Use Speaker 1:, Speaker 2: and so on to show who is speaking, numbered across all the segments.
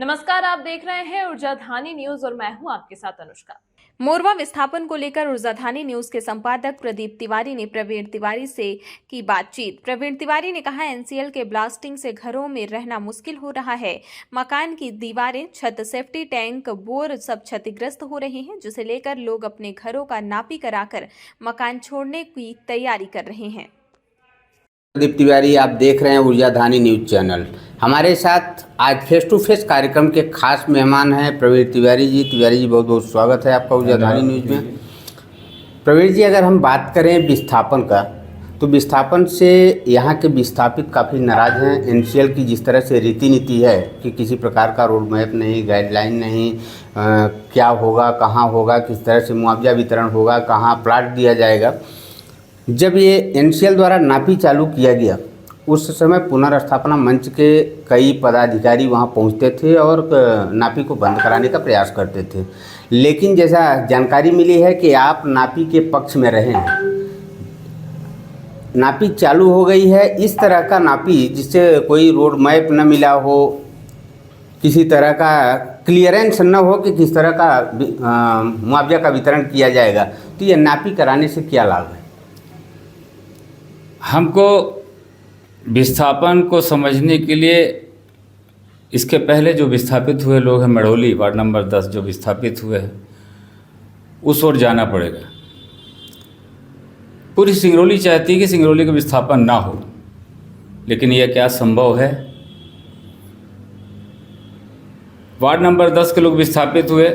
Speaker 1: नमस्कार, आप देख रहे हैं ऊर्जाधानी न्यूज और मैं हूं आपके साथ अनुष्का।
Speaker 2: मोरवा विस्थापन को लेकर ऊर्जाधानी न्यूज के संपादक प्रदीप तिवारी ने प्रवीण तिवारी से की बातचीत। प्रवीण तिवारी ने कहा, एनसीएल के ब्लास्टिंग से घरों में रहना मुश्किल हो रहा है। मकान की दीवारें, छत, सेफ्टी टैंक, बोर सब क्षतिग्रस्त हो रहे हैं, जिसे लेकर लोग अपने घरों का नापी कराकर मकान छोड़ने की तैयारी कर रहे हैं।
Speaker 3: प्रदीप तिवारी, आप देख रहे हैं ऊर्जाधानी न्यूज चैनल। हमारे साथ आज फेस टू फेस कार्यक्रम के खास मेहमान हैं प्रवीण तिवारी जी। तिवारी जी, बहुत बहुत स्वागत है आपका ऊर्जाधानी न्यूज में। प्रवीण जी, अगर हम बात करें विस्थापन का, तो विस्थापन से यहाँ के विस्थापित काफ़ी नाराज हैं। एनसीएल की जिस तरह से रीति नीति है कि किसी प्रकार का रोड मैप नहीं, गाइडलाइन नहीं, क्या होगा, कहाँ होगा, किस तरह से मुआवजा वितरण होगा, कहाँ प्लाट दिया जाएगा। जब ये एनसीएल द्वारा नापी चालू किया गया, उस समय पुनर्स्थापना मंच के कई पदाधिकारी वहां पहुंचते थे और नापी को बंद कराने का प्रयास करते थे। लेकिन जैसा जानकारी मिली है कि आप नापी के पक्ष में रहे हैं, नापी चालू हो गई है। इस तरह का नापी जिससे कोई रोड मैप न मिला हो, किसी तरह का क्लियरेंस न हो कि किस तरह का मुआवजा का वितरण किया जाएगा, तो ये नापी कराने से क्या लाभ है?
Speaker 4: हमको विस्थापन को समझने के लिए इसके पहले जो विस्थापित हुए लोग हैं, मड़ौली वार्ड नंबर 10 जो विस्थापित हुए हैं, उस ओर जाना पड़ेगा। पूरी सिंगरौली चाहती है कि सिंगरौली का विस्थापन ना हो, लेकिन यह क्या संभव है? वार्ड नंबर 10 के लोग विस्थापित हुए,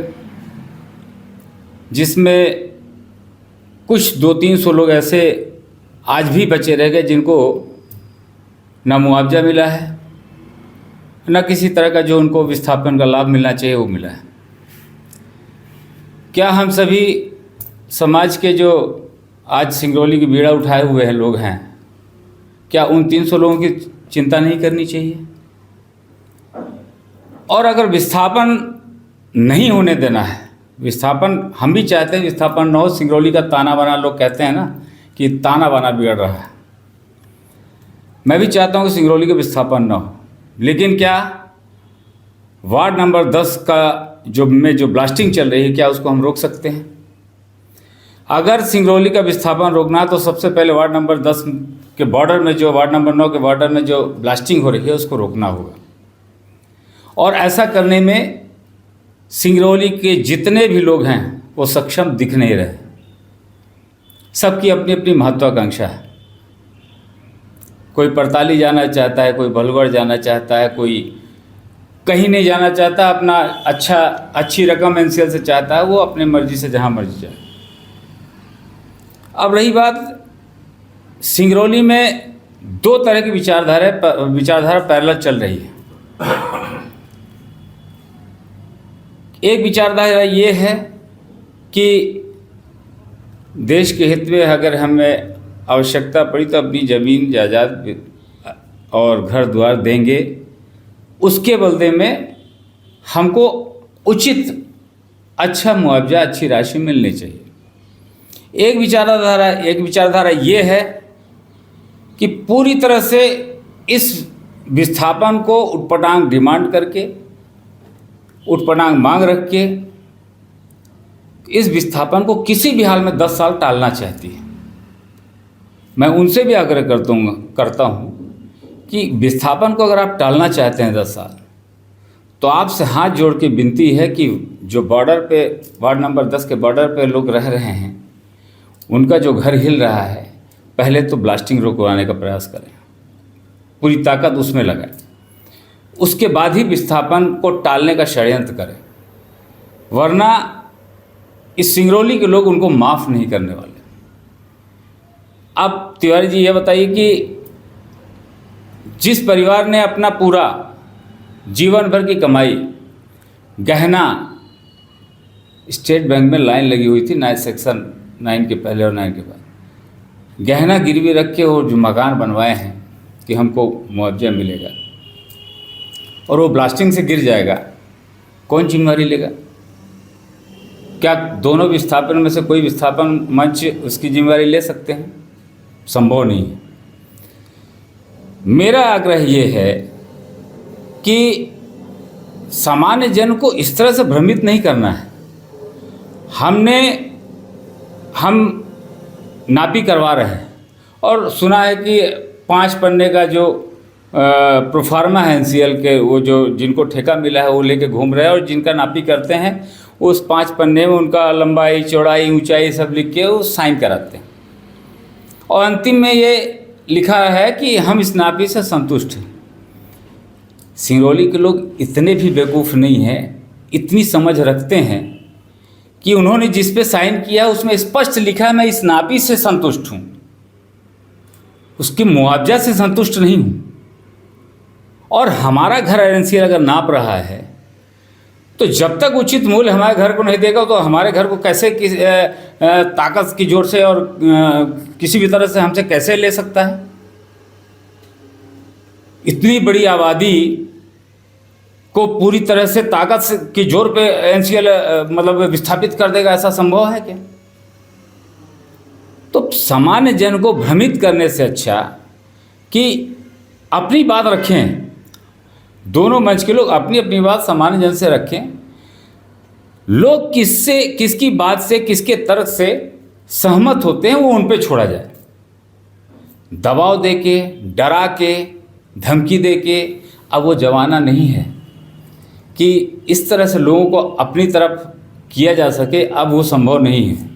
Speaker 4: जिसमें कुछ 200-300 लोग ऐसे आज भी बचे रह गए जिनको ना मुआवजा मिला है, न किसी तरह का जो उनको विस्थापन का लाभ मिलना चाहिए वो मिला है। क्या हम सभी समाज के जो आज सिंगरौली की बीड़ा उठाए हुए हैं लोग हैं, क्या उन 300 लोगों की चिंता नहीं करनी चाहिए? और अगर विस्थापन नहीं होने देना है, विस्थापन हम भी चाहते हैं विस्थापन न हो। सिंगरौली का ताना बाना लोग कहते हैं ना कि ताना बाना बिगड़ रहा है। मैं भी चाहता हूँ कि सिंगरौली का विस्थापन न हो, लेकिन क्या वार्ड नंबर 10 का जो ब्लास्टिंग चल रही है, क्या उसको हम रोक सकते हैं? अगर सिंगरौली का विस्थापन रोकना है तो सबसे पहले वार्ड नंबर 10 के बॉर्डर में, जो वार्ड नंबर 9 के बॉर्डर में जो ब्लास्टिंग हो रही है, उसको रोकना होगा। और ऐसा करने में सिंगरौली के जितने भी लोग हैं वो सक्षम दिख नहीं रहे। सबकी अपनी अपनी महत्वाकांक्षा है। कोई परताली जाना चाहता है, कोई भलगढ़ जाना चाहता है, कोई कहीं नहीं जाना चाहता, अपना अच्छी रकम एनसीएल से चाहता है, वो अपने मर्जी से जहाँ मर्जी जाए। अब रही बात, सिंगरौली में दो तरह की विचारधारा पैरेलल चल रही है। एक विचारधारा ये है कि देश के हित में अगर हमें आवश्यकता पड़ी तो अपनी ज़मीन जायदाद और घर द्वार देंगे, उसके बदले में हमको उचित अच्छा मुआवजा, अच्छी राशि मिलनी चाहिए। एक विचारधारा ये है कि पूरी तरह से इस विस्थापन को उटपटांग डिमांड करके, उटपटांग मांग रख के इस विस्थापन को किसी भी हाल में 10 साल टालना चाहती है। मैं उनसे भी आग्रह करता हूँ कि विस्थापन को अगर आप टालना चाहते हैं 10 साल, तो आपसे हाथ जोड़ के विनती है कि जो बॉर्डर पे, वार्ड नंबर 10 के बॉर्डर पे लोग रह रहे हैं, उनका जो घर हिल रहा है, पहले तो ब्लास्टिंग रोकवाने का प्रयास करें, पूरी ताकत उसमें लगाएं, उसके बाद ही विस्थापन को टालने का षड्यंत्र करें, वरना इस सिंगरौली के लोग उनको माफ़ नहीं करने वाले। अब तिवारी जी ये बताइए कि जिस परिवार ने अपना पूरा जीवन भर की कमाई गहना, स्टेट बैंक में लाइन लगी हुई थी, सेक्शन 9 के पहले और 9 के बाद, गहना गिरवी रख के वो जो मकान बनवाए हैं कि हमको मुआवजा मिलेगा, और वो ब्लास्टिंग से गिर जाएगा, कौन जिम्मेदारी लेगा? क्या दोनों विस्थापन में से कोई विस्थापन मंच उसकी जिम्मेदारी ले सकते हैं? संभव नहीं है। मेरा आग्रह ये है कि सामान्य जन को इस तरह से भ्रमित नहीं करना है। हम नापी करवा रहे हैं और सुना है कि 5 पन्ने का जो प्रोफार्मा है एनसीएल के, वो जो जिनको ठेका मिला है वो लेके घूम रहे हैं, और जिनका नापी करते हैं उस 5 पन्ने में उनका लंबाई, चौड़ाई, ऊंचाई सब लिख के वो साइन कराते हैं, और अंतिम में ये लिखा है कि हम इस नापी से संतुष्ट हैं। सिंगरौली के लोग इतने भी बेवकूफ़ नहीं हैं, इतनी समझ रखते हैं कि उन्होंने जिस पे साइन किया उसमें स्पष्ट लिखा है मैं इस नापी से संतुष्ट हूँ, उसके मुआवजा से संतुष्ट नहीं हूँ। और हमारा घर एनसीएल अगर नाप रहा है तो जब तक उचित मूल्य हमारे घर को नहीं देगा तो हमारे घर को कैसे ताकत की जोर से और किसी भी तरह से हमसे कैसे ले सकता है। इतनी बड़ी आबादी को पूरी तरह से ताकत की जोर पे एनसीएल मतलब विस्थापित कर देगा, ऐसा संभव है क्या? तो सामान्य जन को भ्रमित करने से अच्छा कि अपनी बात रखें, दोनों मंच के लोग अपनी अपनी बात सामान्य जन से रखें। लोग किसकी बात से, किसके तर्क से सहमत होते हैं वो उन पे छोड़ा जाए। दबाव दे के, डरा के, धमकी दे के अब वो ज़माना नहीं है कि इस तरह से लोगों को अपनी तरफ किया जा सके, अब वो संभव नहीं है।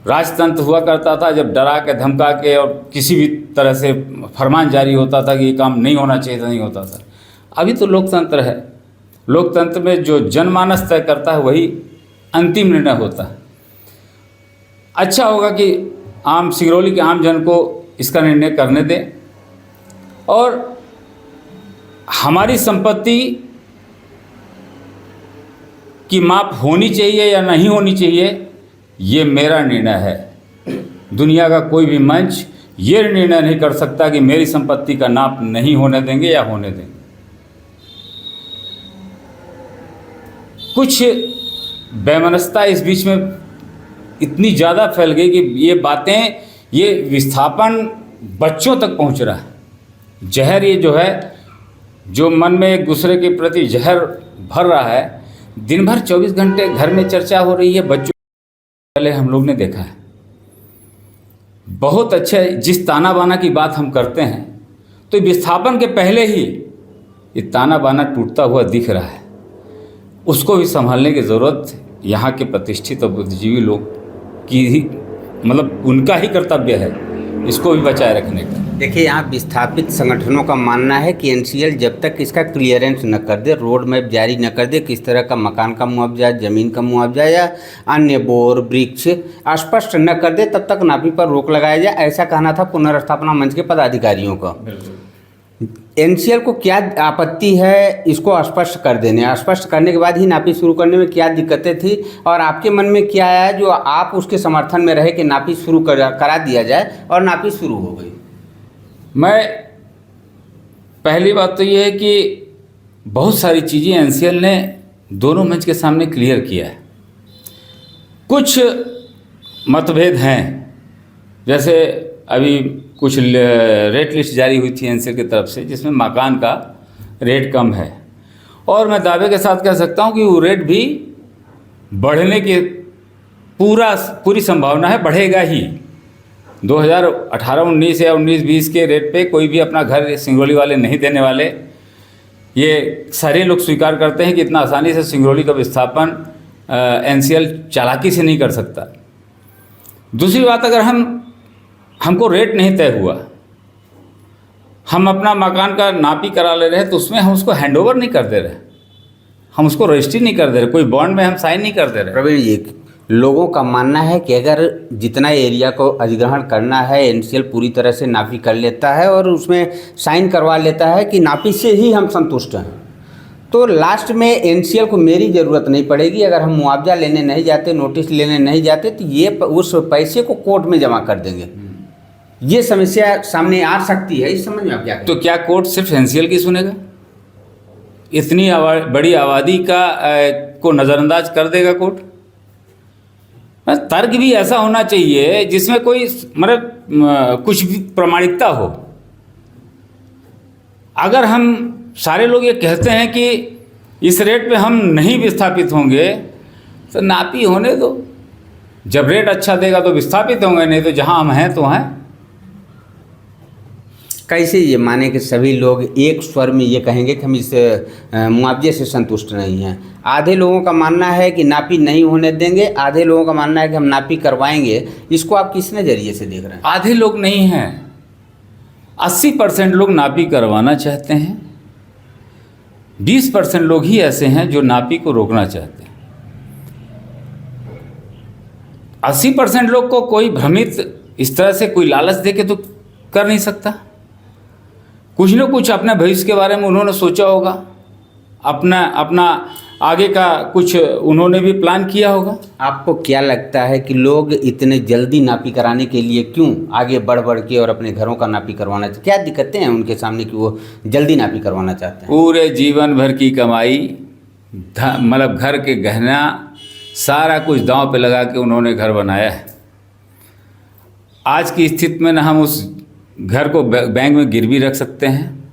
Speaker 4: राजतंत्र हुआ करता था जब डरा के, धमका के और किसी भी तरह से फरमान जारी होता था कि ये काम नहीं होना चाहिए था, नहीं होता था। अभी तो लोकतंत्र है, लोकतंत्र में जो जनमानस तय करता है वही अंतिम निर्णय होता है। अच्छा होगा कि सिंगरौली के आम जन को इसका निर्णय करने दें, और हमारी संपत्ति की माप होनी चाहिए या नहीं होनी चाहिए, ये मेरा निर्णय है। दुनिया का कोई भी मंच ये निर्णय नहीं कर सकता कि मेरी संपत्ति का नाप नहीं होने देंगे या होने देंगे। कुछ बेमनस्ता इस बीच में इतनी ज़्यादा फैल गई कि ये बातें, ये विस्थापन बच्चों तक पहुंच रहा है। जहर ये जो है, जो मन में एक दूसरे के प्रति जहर भर रहा है, दिन भर 24 घंटे घर में चर्चा हो रही है। बच्चों पहले हम लोग ने देखा है बहुत अच्छे, जिस ताना बाना की बात हम करते हैं तो विस्थापन के पहले ही ये ताना बाना टूटता हुआ दिख रहा है। उसको भी संभालने की ज़रूरत यहाँ के प्रतिष्ठित और बुद्धिजीवी लोग की ही, मतलब उनका ही कर्तव्य है इसको भी बचाए रखने का।
Speaker 3: देखिए, यहाँ विस्थापित संगठनों का मानना है कि एनसीएल जब तक इसका क्लियरेंस न कर दे, रोड मैप जारी न कर दे, किस तरह का मकान का मुआवजा, ज़मीन का मुआवजा या अन्य बोर वृक्ष स्पष्ट न कर दे, तब तक नापी पर रोक लगाया जाए, ऐसा कहना था पुनर्स्थापना मंच के पदाधिकारियों का। एनसीएल को क्या आपत्ति है इसको स्पष्ट कर देने, स्पष्ट करने के बाद ही नापी शुरू करने में क्या दिक्कतें थी, और आपके मन में क्या आया जो आप उसके समर्थन में रहे कि नापी शुरू करा दिया जाए, और नापी शुरू हो गई?
Speaker 4: मैं पहली बात तो ये है कि बहुत सारी चीज़ें एनसीएल ने दोनों मंच के सामने क्लियर किया है। कुछ मतभेद हैं, जैसे अभी कुछ रेट लिस्ट जारी हुई थी एनसीएल की तरफ से जिसमें मकान का रेट कम है, और मैं दावे के साथ कह सकता हूँ कि वो रेट भी बढ़ने की पूरी संभावना है, बढ़ेगा ही। 2018-19 या 19-20 के रेट पे कोई भी अपना घर सिंगरौली वाले नहीं देने वाले, ये सारे लोग स्वीकार करते हैं कि इतना आसानी से सिंगरौली का विस्थापन एनसीएल चालाकी से नहीं कर सकता। दूसरी बात, अगर हमको रेट नहीं तय हुआ, हम अपना मकान का नापी करा ले रहे हैं तो उसमें हम उसको हैंडओवर नहीं कर दे रहे, हम उसको रजिस्ट्री नहीं कर दे रहे, कोई बॉन्ड में हम साइन नहीं कर दे रहे।
Speaker 3: प्रवीण जी, लोगों का मानना है कि अगर जितना एरिया को अधिग्रहण करना है एनसीएल पूरी तरह से नापी कर लेता है और उसमें साइन करवा लेता है कि नापी से ही हम संतुष्ट हैं, तो लास्ट में एनसीएल को मेरी ज़रूरत नहीं पड़ेगी। अगर हम मुआवजा लेने नहीं जाते, नोटिस लेने नहीं जाते, तो ये उस पैसे को कोर्ट में जमा कर देंगे। ये समस्या सामने आ सकती है, इस समझ में आप क्या कहें?
Speaker 4: तो क्या कोर्ट सिर्फ एनसीएल की सुनेगा? इतनी बड़ी आबादी को नज़रअंदाज कर देगा कोर्ट? तर्क भी ऐसा होना चाहिए जिसमें कोई मतलब कुछ भी प्रामाणिकता हो। अगर हम सारे लोग ये कहते हैं कि इस रेट पे हम नहीं विस्थापित होंगे तो नापी होने दो। जब रेट अच्छा देगा तो विस्थापित होंगे, नहीं तो जहाँ हम हैं तो हैं।
Speaker 3: कैसे ये माने कि सभी लोग एक स्वर में ये कहेंगे कि हम इस मुआवजे से संतुष्ट नहीं हैं? आधे लोगों का मानना है कि नापी नहीं होने देंगे, आधे लोगों का मानना है कि हम नापी करवाएंगे। इसको आप किस नज़रिए से देख रहे हैं?
Speaker 4: आधे लोग नहीं हैं, 80% लोग नापी करवाना चाहते हैं, 20% लोग ही ऐसे हैं जो नापी को रोकना चाहते हैं। 80% लोग को कोई भ्रमित इस तरह से कोई लालच दे के तो कर नहीं सकता। कुछ न कुछ अपने भविष्य के बारे में उन्होंने सोचा होगा, अपना आगे का कुछ उन्होंने भी प्लान किया होगा।
Speaker 3: आपको क्या लगता है कि लोग इतने जल्दी नापी कराने के लिए क्यों आगे बढ़ के और अपने घरों का नापी करवाना चाहते? क्या दिक्कतें हैं उनके सामने कि वो जल्दी नापी करवाना चाहते हैं?
Speaker 4: पूरे जीवन भर की कमाई, मतलब घर के गहना, सारा कुछ दांव पे लगा के उन्होंने घर बनाया है। आज की स्थिति में न हम उस घर को बैंक में गिरवी रख सकते हैं,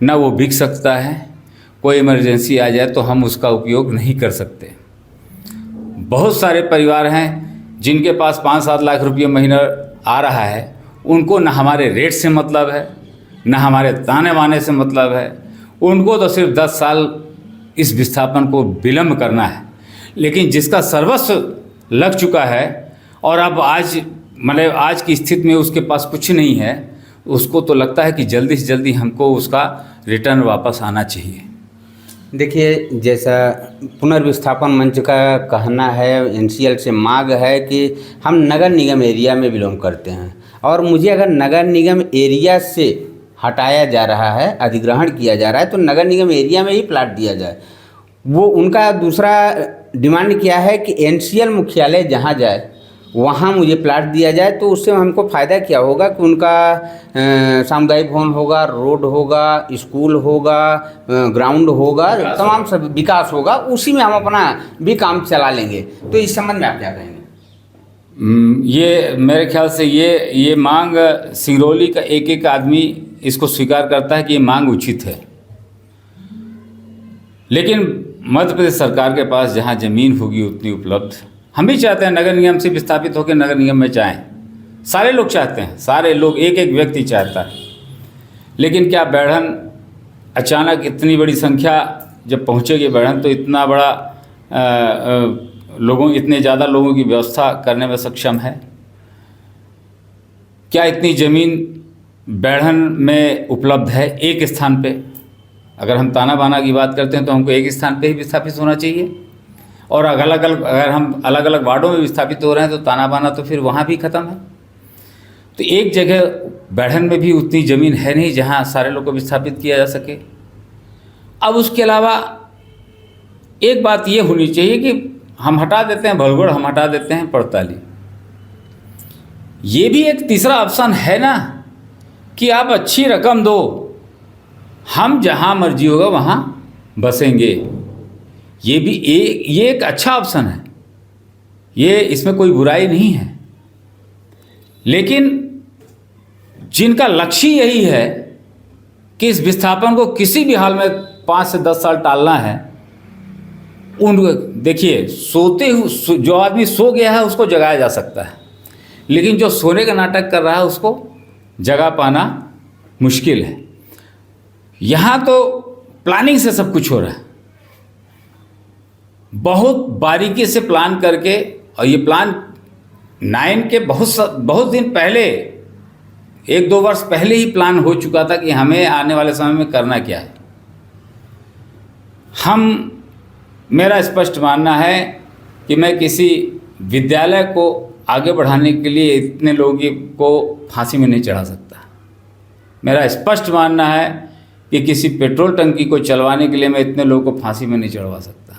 Speaker 4: न वो बिक सकता है। कोई इमरजेंसी आ जाए तो हम उसका उपयोग नहीं कर सकते। बहुत सारे परिवार हैं जिनके पास 5-7 लाख रुपये महीना आ रहा है, उनको न हमारे रेट से मतलब है, न हमारे ताने बाने से मतलब है। उनको तो सिर्फ 10 साल इस विस्थापन को विलम्ब करना है। लेकिन जिसका सर्वस्व लग चुका है और अब आज की स्थिति में उसके पास कुछ नहीं है, उसको तो लगता है कि जल्दी से जल्दी हमको उसका रिटर्न वापस आना चाहिए।
Speaker 3: देखिए, जैसा पुनर्विस्थापन मंच का कहना है, एनसीएल से मांग है कि हम नगर निगम एरिया में बिलोंग करते हैं और मुझे अगर नगर निगम एरिया से हटाया जा रहा है, अधिग्रहण किया जा रहा है, तो नगर निगम एरिया में ही प्लाट दिया जाए। वो उनका दूसरा डिमांड किया है कि एनसीएल मुख्यालय जहाँ जाए वहाँ मुझे प्लाट दिया जाए। तो उससे हमको फ़ायदा क्या होगा कि उनका सामुदायिक भवन होगा, रोड होगा, स्कूल होगा, ग्राउंड होगा, तमाम सब विकास होगा, उसी में हम अपना भी काम चला लेंगे। तो इस संबंध में आप क्या कहेंगे?
Speaker 4: ये मेरे ख्याल से ये मांग सिंगरौली का एक आदमी इसको स्वीकार करता है कि ये मांग उचित है। लेकिन मध्य प्रदेश सरकार के पास जहाँ ज़मीन होगी उतनी उपलब्ध, हम भी चाहते हैं नगर निगम से विस्थापित होकर नगर निगम में जाएं। सारे लोग चाहते हैं, सारे लोग, एक व्यक्ति चाहता है। लेकिन क्या बैढ़न अचानक इतनी बड़ी संख्या जब पहुँचेगी बैढ़न, तो इतना बड़ा इतने ज़्यादा लोगों की व्यवस्था करने में सक्षम है? क्या इतनी ज़मीन बैढ़न में उपलब्ध है एक स्थान पे? अगर हम ताना बाना की बात करते हैं तो हमको एक स्थान पे ही विस्थापित होना चाहिए, और अगर हम अलग अलग वार्डों में विस्थापित हो रहे हैं तो ताना बाना तो फिर वहाँ भी ख़त्म है। तो एक जगह बैढ़न में भी उतनी ज़मीन है नहीं जहाँ सारे लोग को विस्थापित किया जा सके। अब उसके अलावा एक बात ये होनी चाहिए कि हम हटा देते हैं भलगोड़, हम हटा देते हैं पड़ताली। ये भी एक तीसरा ऑप्शन है ना कि आप अच्छी रकम दो, हम जहाँ मर्जी होगा वहाँ बसेंगे। ये भी ये एक अच्छा ऑप्शन है, ये इसमें कोई बुराई नहीं है। लेकिन जिनका लक्ष्य यही है कि इस विस्थापन को किसी भी हाल में 5 से 10 साल टालना है, देखिए, सोते हुए जो आदमी सो गया है उसको जगाया जा सकता है, लेकिन जो सोने का नाटक कर रहा है उसको जगा पाना मुश्किल है। यहाँ तो प्लानिंग से सब कुछ हो रहा है, बहुत बारीकी से प्लान करके, और ये प्लान 9 के बहुत दिन पहले, 1-2 वर्ष पहले ही प्लान हो चुका था कि हमें आने वाले समय में करना क्या है। मेरा स्पष्ट मानना है कि मैं किसी विद्यालय को आगे बढ़ाने के लिए इतने लोगों को फांसी में नहीं चढ़ा सकता। मेरा स्पष्ट मानना है कि किसी पेट्रोल टंकी को चलवाने के लिए मैं इतने लोगों को फांसी में नहीं चढ़वा सकता।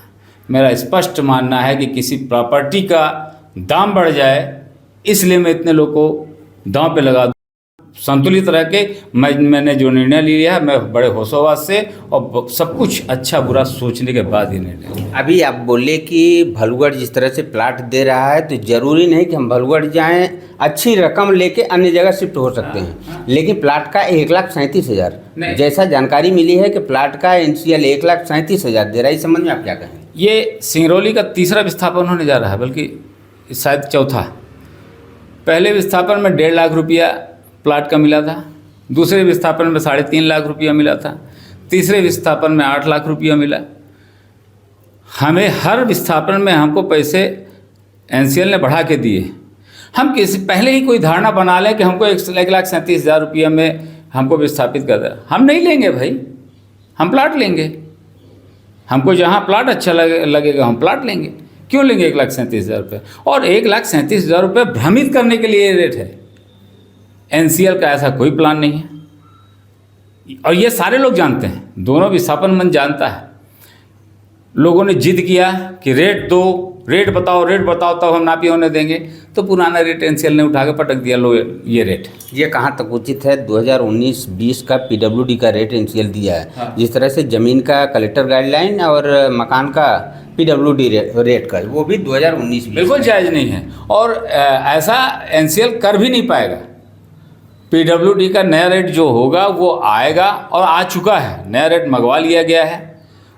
Speaker 4: मेरा स्पष्ट मानना है कि किसी प्रॉपर्टी का दाम बढ़ जाए इसलिए मैं इतने लोगों को दांव पे लगा दूं। संतुलित रह के मैंने जो निर्णय लिया है, मैं बड़े होशोवास से और सब कुछ अच्छा बुरा सोचने के बाद ही निर्णय लिया।
Speaker 3: अभी आप बोले कि भलुगढ़ जिस तरह से प्लाट दे रहा है तो जरूरी नहीं कि हम भलुगढ़ जाएं, अच्छी रकम लेके अन्य जगह शिफ्ट हो सकते हैं, लेकिन प्लाट का 1,37,000 जैसा जानकारी मिली है कि प्लाट का NCL 1,37,000 दे रहा है। इस संबंध में आप क्या कहें?
Speaker 4: ये सिंगरौली का तीसरा विस्थापन होने जा रहा है, बल्कि शायद चौथा। पहले विस्थापन में 1.5 लाख रुपया प्लाट का मिला था, दूसरे विस्थापन में 3.5 लाख रुपया मिला था, तीसरे विस्थापन में 8 लाख रुपया मिला। हमें हर विस्थापन में हमको पैसे NCL ने बढ़ा के दिए। हम किसी पहले ही कोई धारणा बना लें कि हमको 1,37,000 रुपया में हमको विस्थापित कर दे, हम नहीं लेंगे भाई, हम प्लाट लेंगे। हमको जहाँ प्लाट अच्छा लगेगा हम प्लाट लेंगे। क्यों लेंगे 1,37,000 रुपये? और 1,37,000 रुपये भ्रमित करने के लिए रेट है। NCL का ऐसा कोई प्लान नहीं है और ये सारे लोग जानते हैं, दोनों विस्थापन मंच जानता है। लोगों ने जिद किया कि रेट दो, रेट बताओ तब हम नापी होने देंगे, तो पुराना रेट NCL ने उठा के पटक दिया, लो ये रेट।
Speaker 3: ये कहाँ तक उचित है? 2019-20 का PWD का रेट NCL दिया है। हाँ। जिस तरह से ज़मीन का कलेक्टर गाइडलाइन और मकान का PWD रेट का, वो भी 2019
Speaker 4: बिल्कुल जायज़ नहीं है और ऐसा NCL कर भी नहीं पाएगा। PWD का नया रेट जो होगा वो आएगा और आ चुका है, नया रेट मंगवा लिया गया है,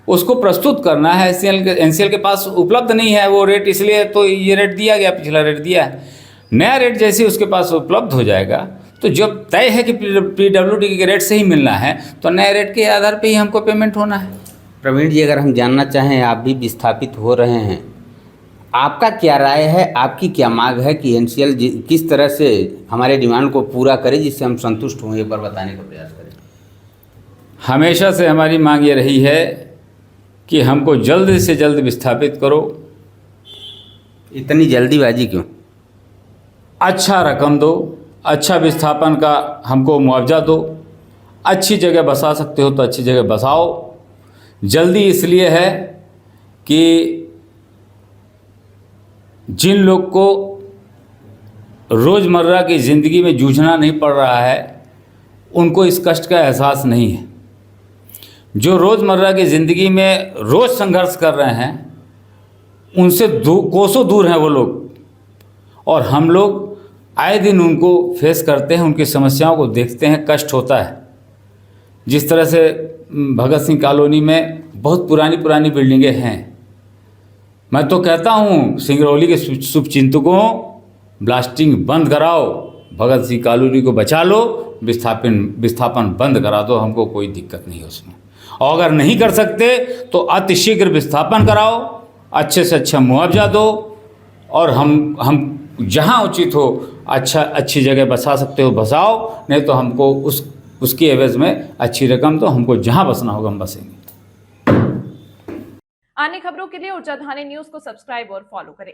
Speaker 4: उसको प्रस्तुत करना है। NCL के पास उपलब्ध नहीं है वो रेट, इसलिए तो ये रेट दिया गया, पिछला रेट दिया है। नया रेट जैसे उसके पास उपलब्ध हो जाएगा तो जब तय है कि PWD के रेट से ही मिलना है तो नए रेट के आधार पे ही हमको पेमेंट होना है।
Speaker 3: प्रवीण जी, अगर हम जानना चाहें, आप भी विस्थापित हो रहे हैं, आपका क्या राय है, आपकी क्या मांग है कि NCL किस तरह से हमारे डिमांड को पूरा करे जिससे हम संतुष्ट हों? एक बार बताने का प्रयास करें।
Speaker 4: हमेशा से हमारी मांग ये रही है कि हमको जल्द से जल्द विस्थापित करो।
Speaker 3: इतनी जल्दीबाजी क्यों?
Speaker 4: अच्छा रकम दो, अच्छा विस्थापन का हमको मुआवजा दो, अच्छी जगह बसा सकते हो तो अच्छी जगह बसाओ। जल्दी इसलिए है कि जिन लोग को रोज़मर्रा की ज़िंदगी में जूझना नहीं पड़ रहा है उनको इस कष्ट का एहसास नहीं है। जो रोज़मर्रा की ज़िंदगी में रोज़ संघर्ष कर रहे हैं उनसे कोसों दूर हैं वो लोग, और हम लोग आए दिन उनको फेस करते हैं, उनकी समस्याओं को देखते हैं, कष्ट होता है। जिस तरह से भगत सिंह कॉलोनी में बहुत पुरानी बिल्डिंगें हैं, मैं तो कहता हूँ सिंगरौली के शुभचिंतकों, ब्लास्टिंग बंद कराओ, भगत सिंह कॉलोनी को बचा लो, विस्थापन बंद करा दो, हमको कोई दिक्कत नहीं है उसमें। और अगर नहीं कर सकते तो अतिशीघ्र विस्थापन कराओ, अच्छे से अच्छा मुआवजा दो, और हम जहाँ उचित हो अच्छी जगह बसा सकते हो बसाओ, नहीं तो हमको उसकी एवज में अच्छी रकम दो, हमको जहाँ बसना होगा हम बसेंगे।
Speaker 1: अन्य खबरों के लिए ऊर्जाधानी न्यूज को सब्सक्राइब और फॉलो करें।